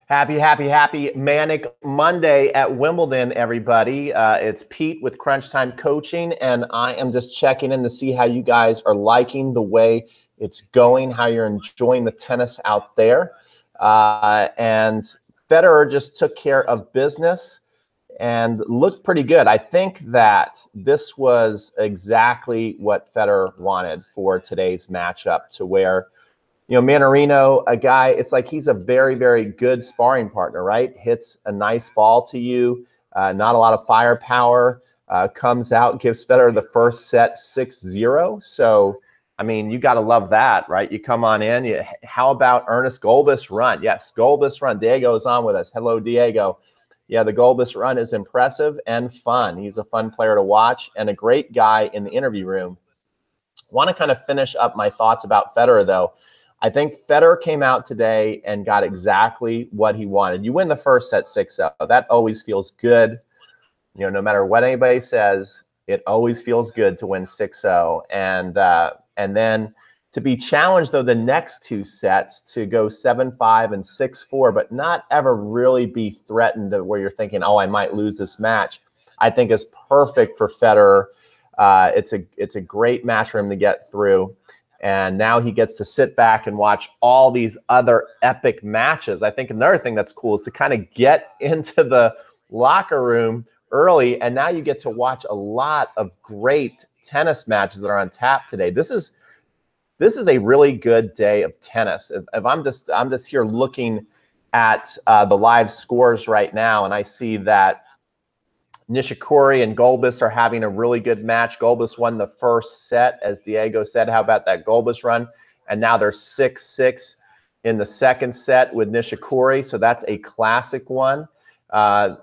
Happy Manic Monday at Wimbledon, everybody. It's Pete with Crunch Time Coaching, and I am just checking in to see how you guys are liking the way it's going, how you're enjoying the tennis out there. And Federer just took care of business and looked pretty good. I think that this was exactly what Federer wanted for today's matchup, to where Mannarino, a guy, it's like he's a very, very good sparring partner, right? Hits a nice ball to you, not a lot of firepower, comes out, gives Federer the first set 6-0. So, I mean, you got to love that, right? You come on in. How about Ernest Gulbis run? Yes, Gulbis run. Diego's on with us. Hello, Diego. Yeah, the Gulbis run is impressive and fun. He's a fun player to watch and a great guy in the interview room. Want to kind of finish up my thoughts about Federer, though. I think Federer came out today and got exactly what he wanted. You win the first set 6-0. That always feels good. No matter what anybody says, it always feels good to win 6-0. And then to be challenged, though, the next two sets to go 7-5 and 6-4, but not ever really be threatened to where you're thinking, oh, I might lose this match, I think is perfect for Federer. It's a great match for him to get through. And now he gets to sit back and watch all these other epic matches. I think another thing that's cool is to kind of get into the locker room early, and now you get to watch a lot of great tennis matches that are on tap today. This is a really good day of tennis. If I'm just here looking at the live scores right now, and I see that Nishikori and Gulbis are having a really good match. Gulbis won the first set, as Diego said. How about that Gulbis run? And now they're 6-6 in the second set with Nishikori. So that's a classic one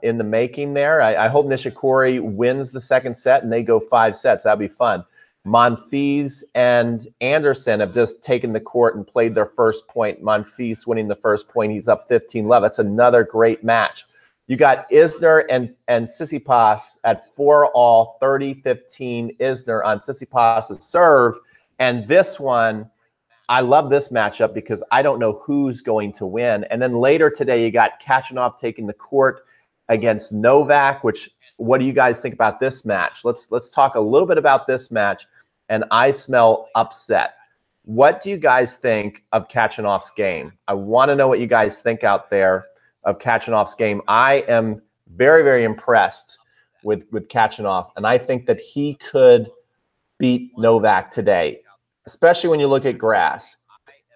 in the making there. I hope Nishikori wins the second set and they go 5 sets. That'd be fun. Monfils and Anderson have just taken the court and played their first point. Monfils winning the first point. He's up 15-love. That's another great match. You got Isner and Tsitsipas at 4-all, 30-15. Isner on Tsitsipas' serve. And this one, I love this matchup because I don't know who's going to win. And then later today, you got Khachanov taking the court against Novak, what do you guys think about this match? Let's talk a little bit about this match. And I smell upset. What do you guys think of Khachanov's game? I want to know what you guys think out there of Khachanov's game. I am very, very impressed with Khachanov, and I think that he could beat Novak today, especially when you look at grass.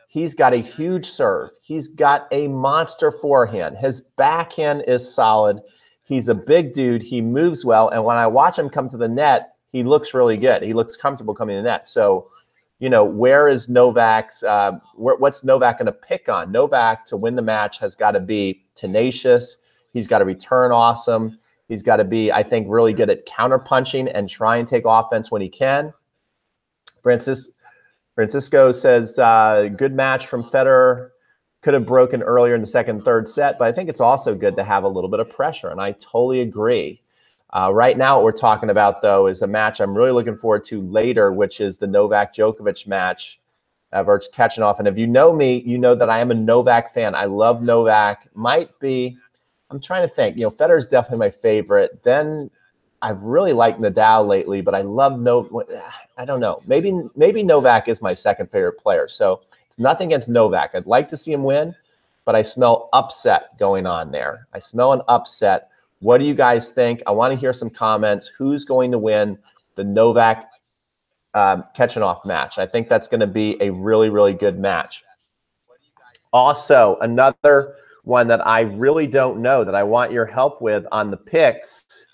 He's got a huge serve. He's got a monster forehand. His backhand is solid. He's a big dude. He moves well, and when I watch him come to the net, he looks really good. He looks comfortable coming to the net. So, where is Novak's, what's Novak going to pick on? Novak, to win the match, has got to be tenacious. He's got to return awesome. He's got to be, I think, really good at counterpunching and try and take offense when he can. Francisco says, good match from Federer. Could have broken earlier in the second, third set, but I think it's also good to have a little bit of pressure, and I totally agree. Right now, what we're talking about, though, is a match I'm really looking forward to later, which is the Novak Djokovic match versus Khachanov. And if you know me, you know that I am a Novak fan. I love Novak. Might be, I'm trying to think. Federer is definitely my favorite. Then I've really liked Nadal lately, but I love I don't know. Maybe Novak is my second favorite player. So it's nothing against Novak. I'd like to see him win, but I smell upset going on there. I smell an upset. What do you guys think? I want to hear some comments. Who's going to win the Novak Khachanov match? I think that's going to be a really, really good match. Also, another one that I really don't know that I want your help with on the picks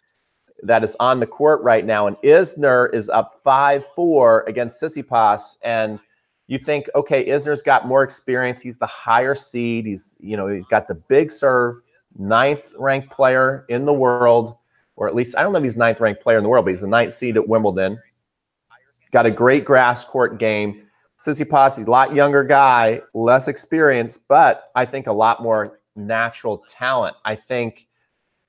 that is on the court right now. And Isner is up 5-4 against Tsitsipas. And you think, okay, Isner's got more experience. He's the higher seed. He's got the big serve. 9th ranked player in the world, or at least I don't know if he's 9th ranked player in the world, but he's the 9th seed at Wimbledon. Got a great grass court game. Tsitsipas, a lot younger guy, less experience, but I think a lot more natural talent. I think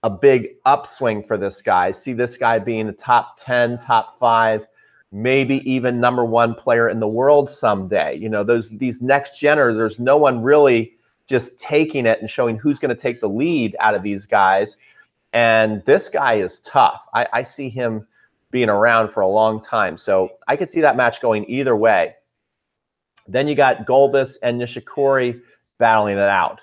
a big upswing for this guy. I see this guy being the top 10, top 5, maybe even #1 player in the world someday. These next geners, there's no one really just taking it and showing who's going to take the lead out of these guys. And this guy is tough. I see him being around for a long time. So I could see that match going either way. Then you got Gulbis and Nishikori battling it out.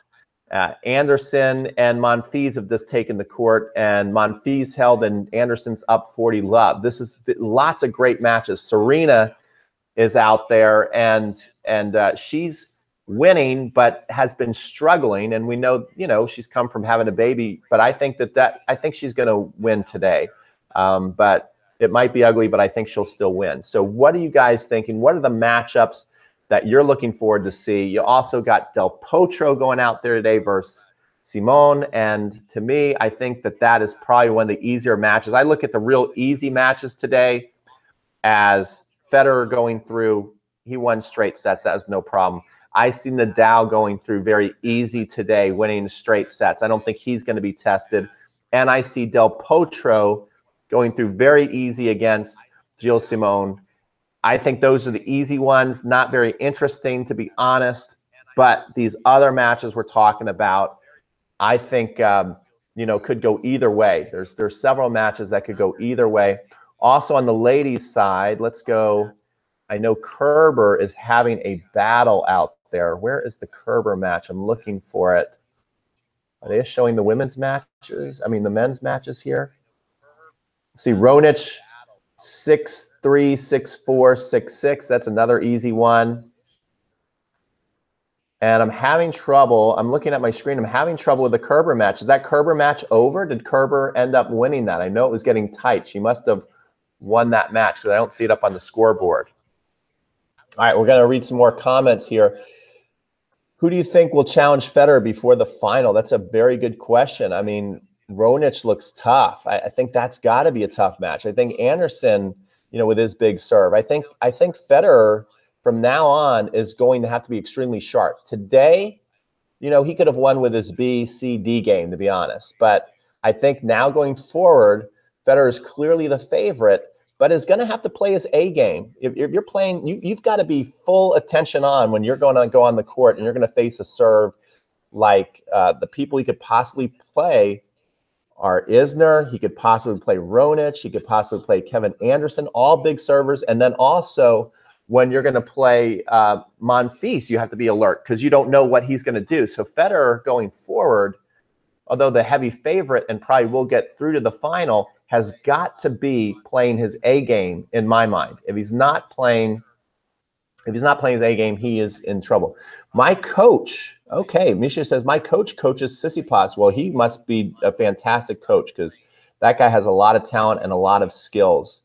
Anderson and Monfils have just taken the court, and Monfils held, and Anderson's up 40 love. This is lots of great matches. Serena is out there, and she's winning, but has been struggling. And we know, you know, she's come from having a baby, but I think I think she's going to win today. But it might be ugly, but I think she'll still win. So what are you guys thinking? What are the matchups that you're looking forward to see? You also got Del Potro going out there today versus Simone. And to me, I think that is probably one of the easier matches. I look at the real easy matches today as Federer going through. He won straight sets. That was no problem. I see Nadal going through very easy today, winning straight sets. I don't think he's going to be tested. And I see Del Potro going through very easy against Gilles Simon. I think those are the easy ones, not very interesting, to be honest. But these other matches we're talking about, I think, you know, could go either way. There's several matches that could go either way. Also on the ladies' side, let's go. I know Kerber is having a battle out there. Where is the Kerber match? I'm looking for it. Are they showing the women's matches? I mean, the men's matches here. See, Ronich, 6-3, 6-4, 6-6. That's another easy one. And I'm having trouble. I'm looking at my screen. I'm having trouble with the Kerber match. Is that Kerber match over? Did Kerber end up winning that? I know it was getting tight. She must have won that match because I don't see it up on the scoreboard. All right, we're going to read some more comments here. Who do you think will challenge Federer before the final? That's a very good question. I mean, Ronich looks tough. I think that's got to be a tough match. I think Anderson, you know, with his big serve. I think Federer from now on is going to have to be extremely sharp. Today, you know, he could have won with his B, C, D game, to be honest. But I think now going forward, Federer is clearly the favorite, but is going to have to play his A game. If you're playing, you've got to be full attention on when you're going to go on the court and you're going to face a serve like the people he could possibly play are Isner. He could possibly play Ronich. He could possibly play Kevin Anderson, all big servers. And then also when you're going to play Monfils, you have to be alert because you don't know what he's going to do. So Federer going forward, although the heavy favorite and probably will get through to the final, has got to be playing his A game in my mind. If he's not playing his A game, he is in trouble. My coach, okay, Misha says, my coach coaches Tsitsipas. Well, he must be a fantastic coach because that guy has a lot of talent and a lot of skills.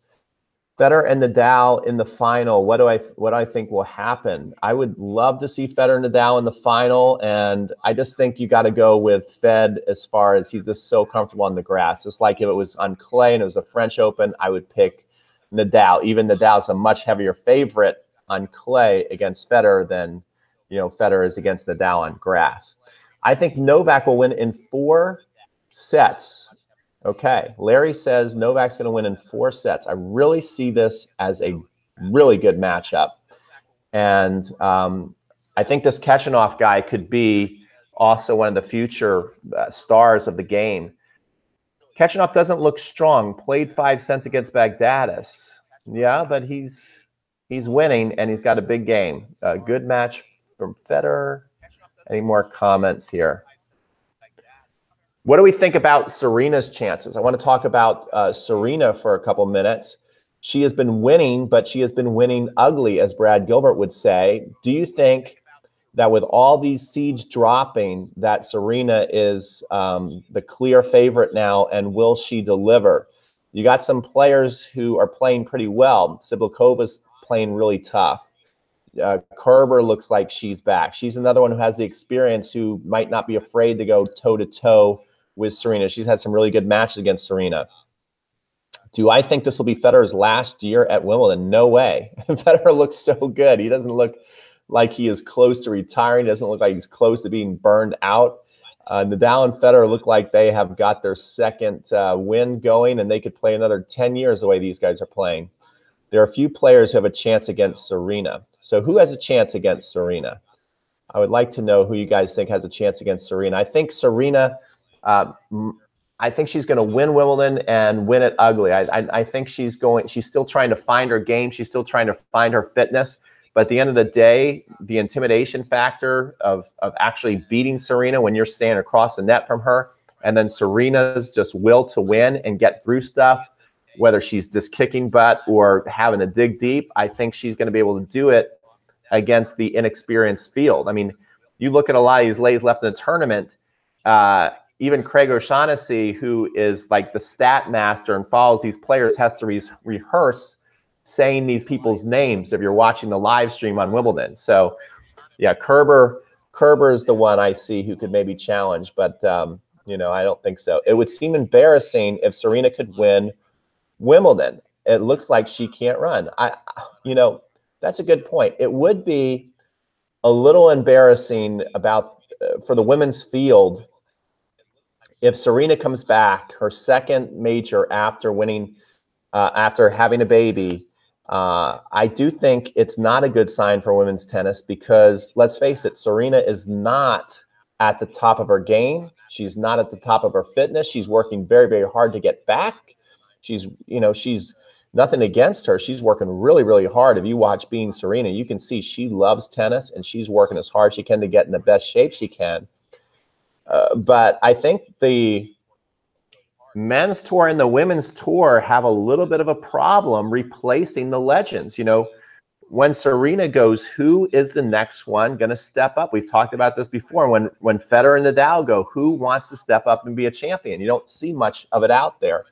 Federer and Nadal in the final. What do I think will happen? I would love to see Federer and Nadal in the final, and I just think you got to go with Fed as far as he's just so comfortable on the grass. It's like if it was on clay and it was a French Open, I would pick Nadal. Even Nadal's a much heavier favorite on clay against Federer than, you know, Federer is against Nadal on grass. I think Novak will win in 4 sets. Okay, Larry says Novak's going to win in 4 sets. I really see this as a really good matchup. And I think this Khachanov guy could be also one of the future stars of the game. Khachanov doesn't look strong. Played 5 sets against Baghdadis. Yeah, but he's winning, and he's got a big game. A good match from Federer. Any more comments here? What do we think about Serena's chances? I want to talk about Serena for a couple minutes. She has been winning, but she has been winning ugly, as Brad Gilbert would say. Do you think that with all these seeds dropping, that Serena is the clear favorite now, and will she deliver? You got some players who are playing pretty well. Sibilkova's playing really tough. Kerber looks like she's back. She's another one who has the experience, who might not be afraid to go toe-to-toe with Serena. She's had some really good matches against Serena. Do I think this will be Federer's last year at Wimbledon? No way. Federer looks so good. He doesn't look like he is close to retiring. He doesn't look like he's close to being burned out. Nadal and Federer look like they have got their second win going, and they could play another 10 years the way these guys are playing. There are a few players who have a chance against Serena. So who has a chance against Serena? I would like to know who you guys think has a chance against Serena. I think Serena, I think she's going to win Wimbledon and win it ugly. I think she's still trying to find her game. She's still trying to find her fitness. But at the end of the day, the intimidation factor of actually beating Serena when you're standing across the net from her, and then Serena's just will to win and get through stuff, whether she's just kicking butt or having to dig deep, I think she's going to be able to do it against the inexperienced field. I mean, you look at a lot of these ladies left in the tournament, even Craig O'Shaughnessy, who is like the stat master and follows these players, has to rehearse saying these people's names if you're watching the live stream on Wimbledon. So, yeah, Kerber is the one I see who could maybe challenge, but, you know, I don't think so. It would seem embarrassing if Serena could win Wimbledon. It looks like she can't run. You know, that's a good point. It would be a little embarrassing for the women's field if Serena comes back, her second major after winning, after having a baby. I do think it's not a good sign for women's tennis because, let's face it, Serena is not at the top of her game. She's not at the top of her fitness. She's working very, very hard to get back. She's nothing against her. She's working really, really hard. If you watch Being Serena, you can see she loves tennis and she's working as hard as she can to get in the best shape she can. But I think the men's tour and the women's tour have a little bit of a problem replacing the legends. You know, when Serena goes, who is the next one going to step up? We've talked about this before. When Federer and Nadal go, who wants to step up and be a champion? You don't see much of it out there.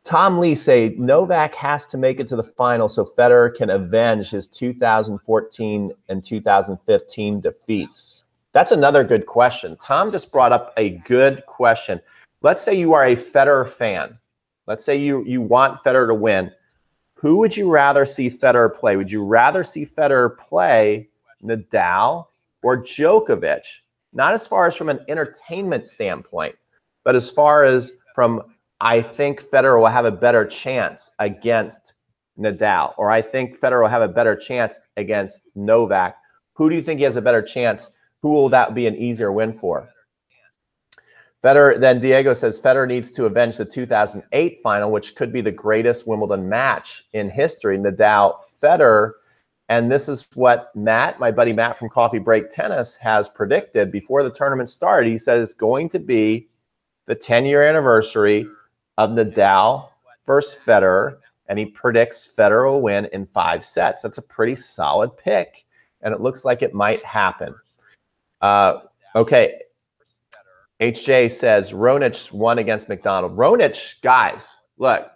Tom Lee say Novak has to make it to the final so Federer can avenge his 2014 and 2015 defeats. That's another good question. Tom just brought up a good question. Let's say you are a Federer fan. Let's say you want Federer to win. Who would you rather see Federer play? Would you rather see Federer play Nadal or Djokovic? Not as far as from an entertainment standpoint, but as far as from, I think Federer will have a better chance against Nadal, or I think Federer will have a better chance against Novak. Who do you think he has a better chance? Who will that be an easier win for? Federer, then Diego says Federer needs to avenge the 2008 final, which could be the greatest Wimbledon match in history. Nadal, Federer, and this is what Matt, my buddy Matt from Coffee Break Tennis, has predicted before the tournament started. He says it's going to be the 10-year anniversary of Nadal versus Federer, and he predicts Federer will win in 5 sets. That's a pretty solid pick, and it looks like it might happen. Okay. HJ says Raonic won against McDonald. Raonic, guys, look,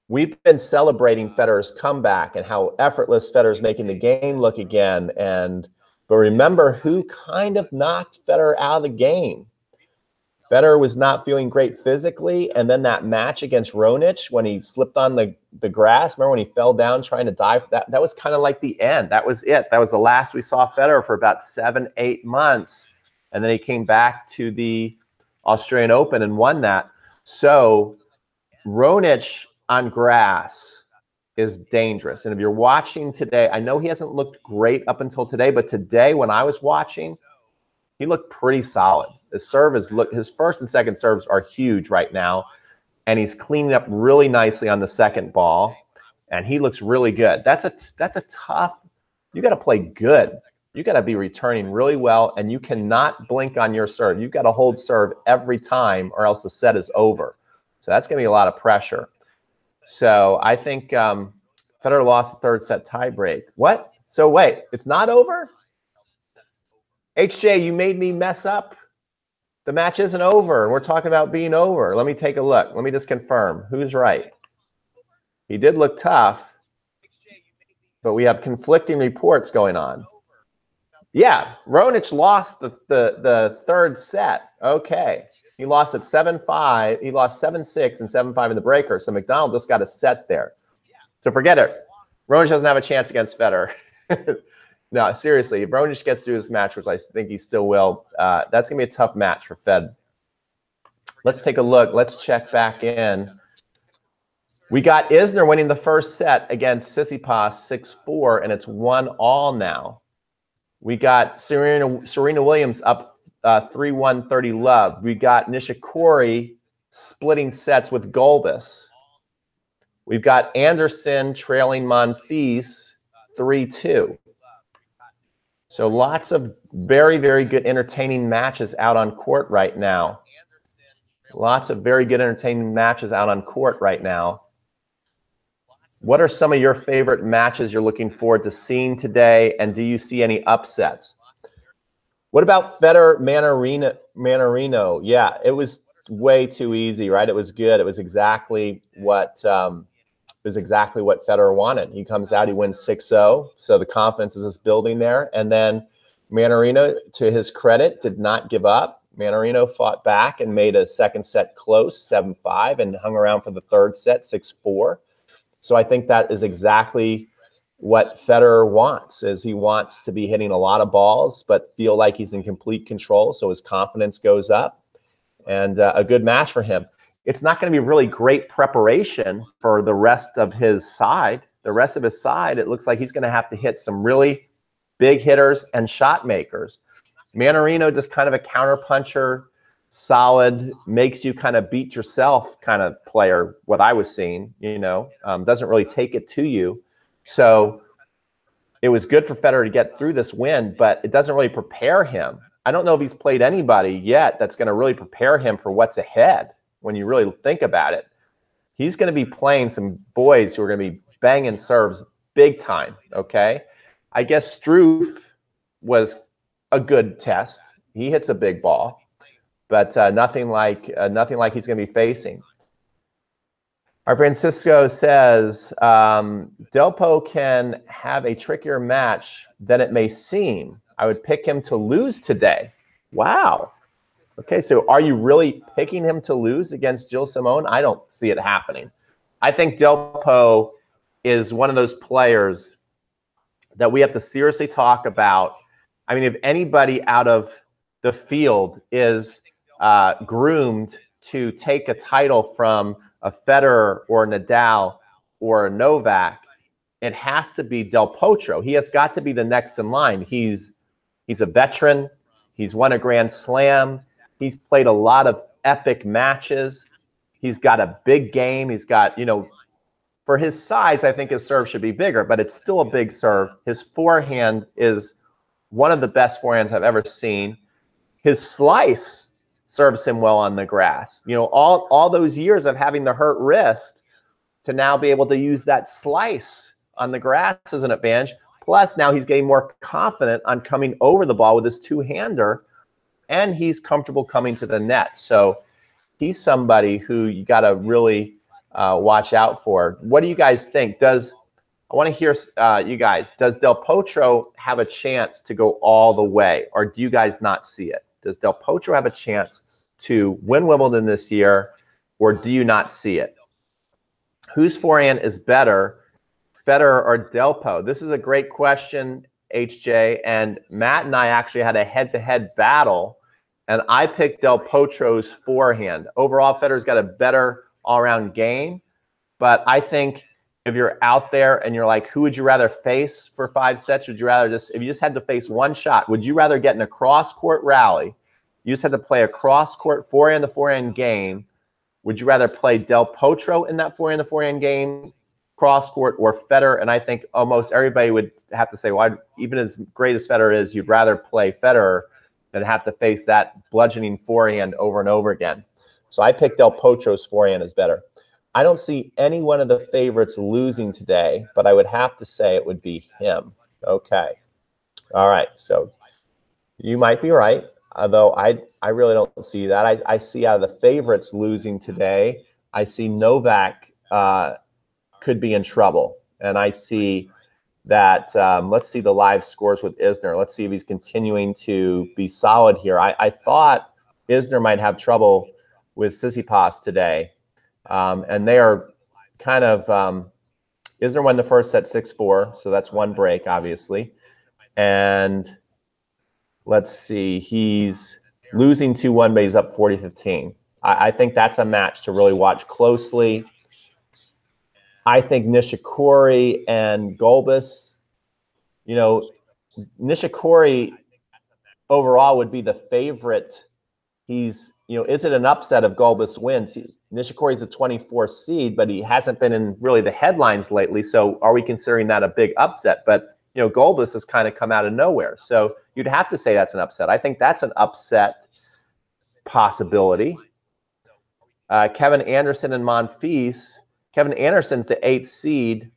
we've been celebrating Federer's comeback and how effortless Federer's making the game look again. But remember who kind of knocked Federer out of the game. Federer was not feeling great physically, and then that match against Raonic when he slipped on the grass, remember when he fell down trying to dive? That was kind of like the end. That was it. That was the last we saw Federer for about 7-8 months. And then he came back to the Australian Open and won that. So Raonic on grass is dangerous. And if you're watching today, I know he hasn't looked great up until today, but today when I was watching, he looked pretty solid. His serve his first and second serves are huge right now. And he's cleaning up really nicely on the second ball. And he looks really good. That's a tough, you got to play good. You got to be returning really well, and you cannot blink on your serve. You've got to hold serve every time or else the set is over. So that's going to be a lot of pressure. So I think Federer lost the 3rd set tiebreak. What? So wait, it's not over? HJ, you made me mess up. The match isn't over. We're talking about being over. Let me take a look. Let me just confirm. Who's right? He did look tough, but we have conflicting reports going on. Yeah, Raonic lost the 3rd set. Okay. He lost at 7-5. He lost 7-6 and 7-5 in the breaker. So McDonald just got a set there. So forget it. Raonic doesn't have a chance against Federer. No, seriously, if Raonic gets through this match, which I think he still will, that's going to be a tough match for Fed. Let's take a look. Let's check back in. We got Isner winning the 1st set against Tsitsipas 6-4, and it's 1-1 now. We got Serena Williams up 3-1, 30 love. We got Nishikori splitting sets with Gulbis. We've got Anderson trailing Monfils 3-2. So lots of very, very good entertaining matches out on court right now. Lots of very good entertaining matches out on court right now. What are some of your favorite matches you're looking forward to seeing today, and do you see any upsets? What about Federer Mannarino? Yeah, it was way too easy, right? It was good. It was exactly what Federer wanted. He comes out, he wins 6-0, so the confidence is just building there. And then Mannarino, to his credit, did not give up. Mannarino fought back and made a second set close, 7-5, and hung around for the third set, 6-4. So I think that is exactly what Federer wants, is he wants to be hitting a lot of balls, but feel like he's in complete control, so his confidence goes up. And a good match for him. It's not going to be really great preparation for the rest of his side. The rest of his side, it looks like he's going to have to hit some really big hitters and shot makers. Mannarino, just kind of a counterpuncher, solid, makes you kind of beat yourself kind of player, what I was seeing, doesn't really take it to you. So it was good for Federer to get through this win, but it doesn't really prepare him. I don't know if he's played anybody yet that's going to really prepare him for what's ahead. When you really think about it, he's going to be playing some boys who are going to be banging serves big time, okay? I guess Struff was a good test. He hits a big ball, but nothing like he's going to be facing. Our Francisco says, Delpo can have a trickier match than it may seem. I would pick him to lose today. Wow. Okay, so are you really picking him to lose against Gilles Simon? I don't see it happening. I think Delpo is one of those players that we have to seriously talk about. I mean, if anybody out of the field is groomed to take a title from a Federer or Nadal or a Novak, it has to be Del Potro. He has got to be the next in line. He's a veteran. He's won a Grand Slam. He's played a lot of epic matches. He's got a big game. He's got, for his size, I think his serve should be bigger, but it's still a big serve. His forehand is one of the best forehands I've ever seen. His slice serves him well on the grass. All those years of having the hurt wrist, to now be able to use that slice on the grass is an advantage. Plus, now he's getting more confident on coming over the ball with his two-hander, and he's comfortable coming to the net. So he's somebody who you got to really watch out for. What do you guys think? I want to hear you guys. Does Del Potro have a chance to go all the way, or do you guys not see it? Does Del Potro have a chance to win Wimbledon this year, or do you not see it? Whose forehand is better, Federer or Delpo? This is a great question, HJ. And Matt and I actually had a head-to-head battle, and I picked Del Potro's forehand. Overall, Federer's got a better all-around game, but I think if you're out there and you're like, who would you rather face for 5 sets? Would you rather if you just had to face one shot, would you rather get in a cross-court rally? You just had to play a cross-court forehand game. Would you rather play Del Potro in that forehand game, cross-court, or Federer? And I think almost everybody would have to say, well, even as great as Federer is, you'd rather play Federer than have to face that bludgeoning forehand over and over again. So I picked Del Potro's forehand as better. I don't see any one of the favorites losing today, but I would have to say it would be him. Okay. All right. So you might be right, although I really don't see that. I see out of the favorites losing today, I see Novak could be in trouble. And I see that, let's see the live scores with Isner. Let's see if he's continuing to be solid here. I thought Isner might have trouble with Tsitsipas today. And they are kind of, Isner won the first set 6-4, so that's one break, obviously. And let's see, he's losing 2-1, but he's up 40-15. I think that's a match to really watch closely. I think Nishikori and Gulbis, Nishikori overall would be the favorite. He's, is it an upset if Gulbis wins? Nishikori's a 24th seed, but he hasn't been in really the headlines lately. So are we considering that a big upset? But, Gulbis has kind of come out of nowhere. So you'd have to say that's an upset. I think that's an upset possibility. Kevin Anderson and Monfils. Kevin Anderson's the 8th seed.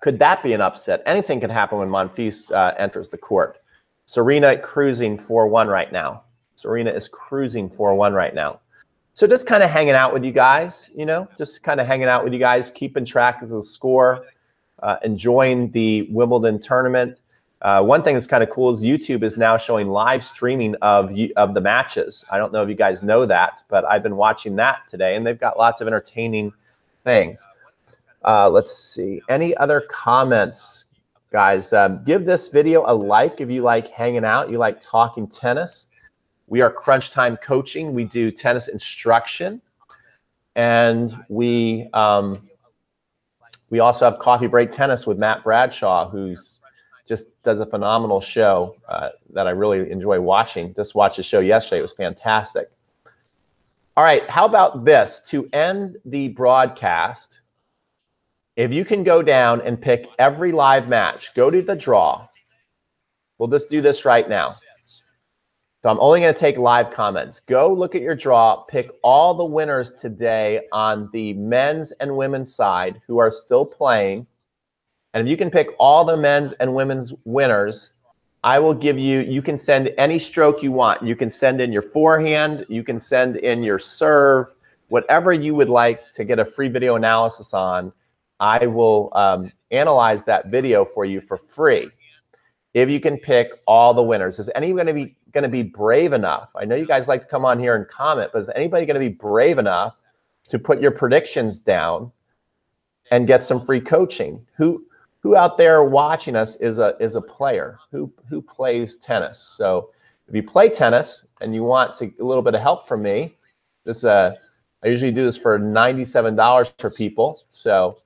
Could that be an upset? Anything can happen when Monfils enters the court. Serena cruising 4-1 right now. Serena is cruising 4-1 right now. So just kind of hanging out with you guys, just kind of hanging out with you guys, keeping track of the score, enjoying the Wimbledon tournament. One thing that's kind of cool is YouTube is now showing live streaming of the matches. I don't know if you guys know that, but I've been watching that today, and they've got lots of entertaining things. Let's see. Any other comments, guys? Give this video a like if you like hanging out, you like talking tennis. We are Crunch Time Coaching. We do tennis instruction, and we also have Coffee Break Tennis with Matt Bradshaw, who's just does a phenomenal show that I really enjoy watching. Just watched the show yesterday. It was fantastic. All right, how about this? To end the broadcast, if you can go down and pick every live match, go to the draw. We'll just do this right now. So I'm only going to take live comments. Go look at your draw, pick all the winners today on the men's and women's side who are still playing. And if you can pick all the men's and women's winners, I will give you, you can send any stroke you want. You can send in your forehand, you can send in your serve, whatever you would like to get a free video analysis on. I will analyze that video for you for free. If you can pick all the winners. Is anybody going to be brave enough? I know you guys like to come on here and comment, but is anybody going to be brave enough to put your predictions down and get some free coaching? Who out there watching us is a player who plays tennis? So if you play tennis and you want a little bit of help from me, I usually do this for $97 for people. So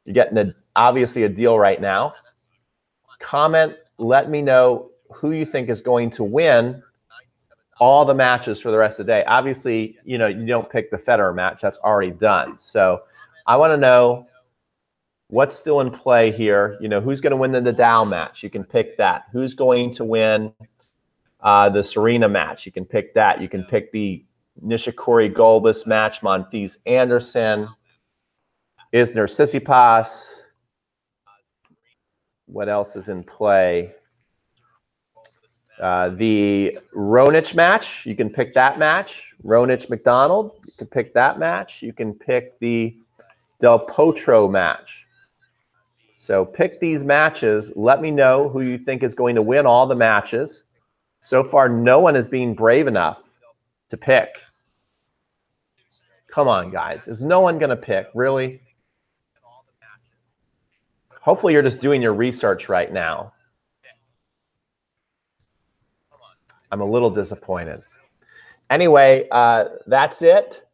you're getting obviously a deal right now. Comment, let me know who you think is going to win all the matches for the rest of the day. Obviously, you don't pick the Federer match. That's already done. So I want to know what's still in play here. Who's going to win the Nadal match? You can pick that. Who's going to win the Serena match? You can pick that. You can pick the Nishikori-Gulbis match, Monfils-Anderson, Isner Tsitsipas. What else is in play? The Raonic match, you can pick that match. Raonic-McDonald, you can pick that match. You can pick the Del Potro match. So pick these matches. Let me know who you think is going to win all the matches. So far, no one is being brave enough to pick. Come on, guys. Is no one going to pick? Really? Hopefully, you're just doing your research right now. I'm a little disappointed. Anyway, that's it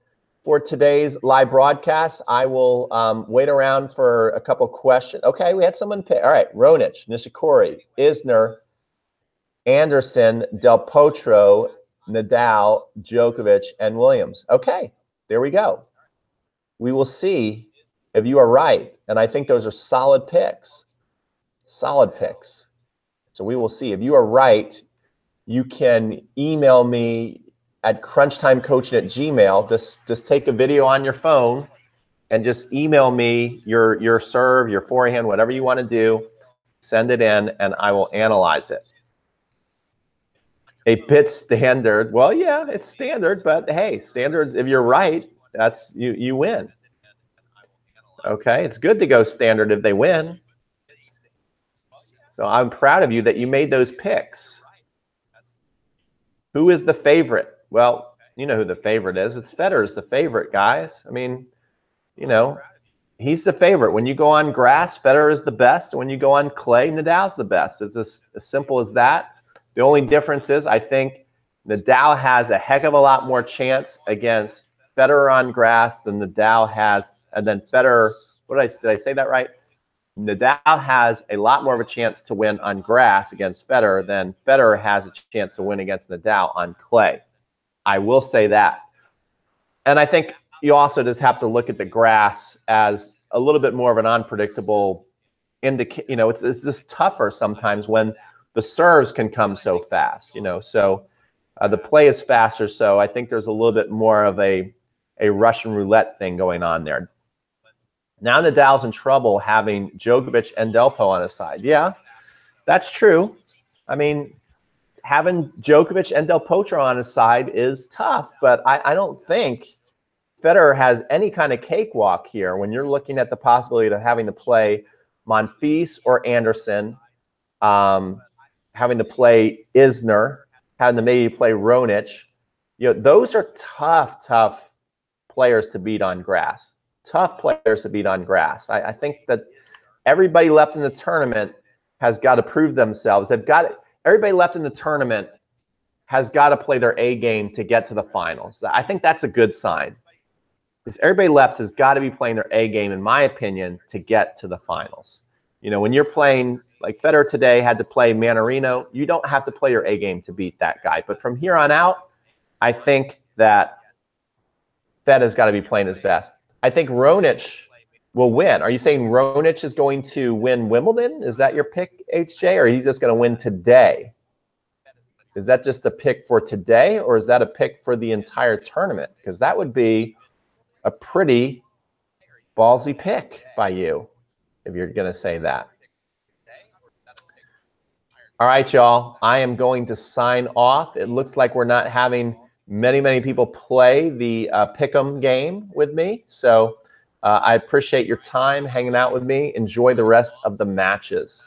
for today's live broadcast. I will wait around for a couple questions. Okay, we had someone pick. All right, Raonic, Nishikori, Isner, Anderson, Del Potro, Nadal, Djokovic, and Williams. Okay, there we go. We will see if you are right. And I think those are solid picks. Solid picks. So we will see. If you are right, you can email me at crunchtimecoaching@gmail. Just take a video on your phone and just email me your serve, your forehand, whatever you want to do. Send it in, and I will analyze it. A bit standard. Well, yeah, it's standard, but hey, standards, if you're right, that's you win. Okay, it's good to go standard if they win. So I'm proud of you that you made those picks. Who is the favorite? Well, you know who the favorite is. It's Federer's the favorite, guys. I mean, he's the favorite. When you go on grass, Federer is the best. When you go on clay, Nadal's the best. It's as simple as that. The only difference is I think Nadal has a heck of a lot more chance against Federer on grass than Nadal has. And then Federer, did I say that right? Nadal has a lot more of a chance to win on grass against Federer than Federer has a chance to win against Nadal on clay. I will say that. And I think you also just have to look at the grass as a little bit more of an unpredictable indicator. You know, it's just tougher sometimes when the serves can come so fast, you know. So the play is faster, so I think there's a little bit more of a Russian roulette thing going on there. Now Nadal's in trouble having Djokovic and Delpo on his side. Yeah, that's true. I mean, having Djokovic and Del Potro on his side is tough, but I don't think Federer has any kind of cakewalk here when you're looking at the possibility of having to play Monfils or Anderson, having to play Isner, having to maybe play Raonic. You know, those are tough players to beat on grass. Tough players to beat on grass. I think that everybody left in the tournament has got to prove themselves. Everybody left in the tournament has got to play their A game to get to the finals. I think that's a good sign. Because everybody left has got to be playing their A game, in my opinion, to get to the finals. You know, when you're playing, like Federer today had to play Mannarino, you don't have to play your A game to beat that guy. But from here on out, I think that Fed has got to be playing his best. I think Raonic will win. Are you saying Raonic is going to win Wimbledon? Is that your pick, HJ, or he's just going to win today? Is that just a pick for today, or is that a pick for the entire tournament? Because that would be a pretty ballsy pick by you if you're going to say that. All right, y'all. I am going to sign off. It looks like we're not having many people play the pick'em game with me. So I appreciate your time hanging out with me. Enjoy the rest of the matches.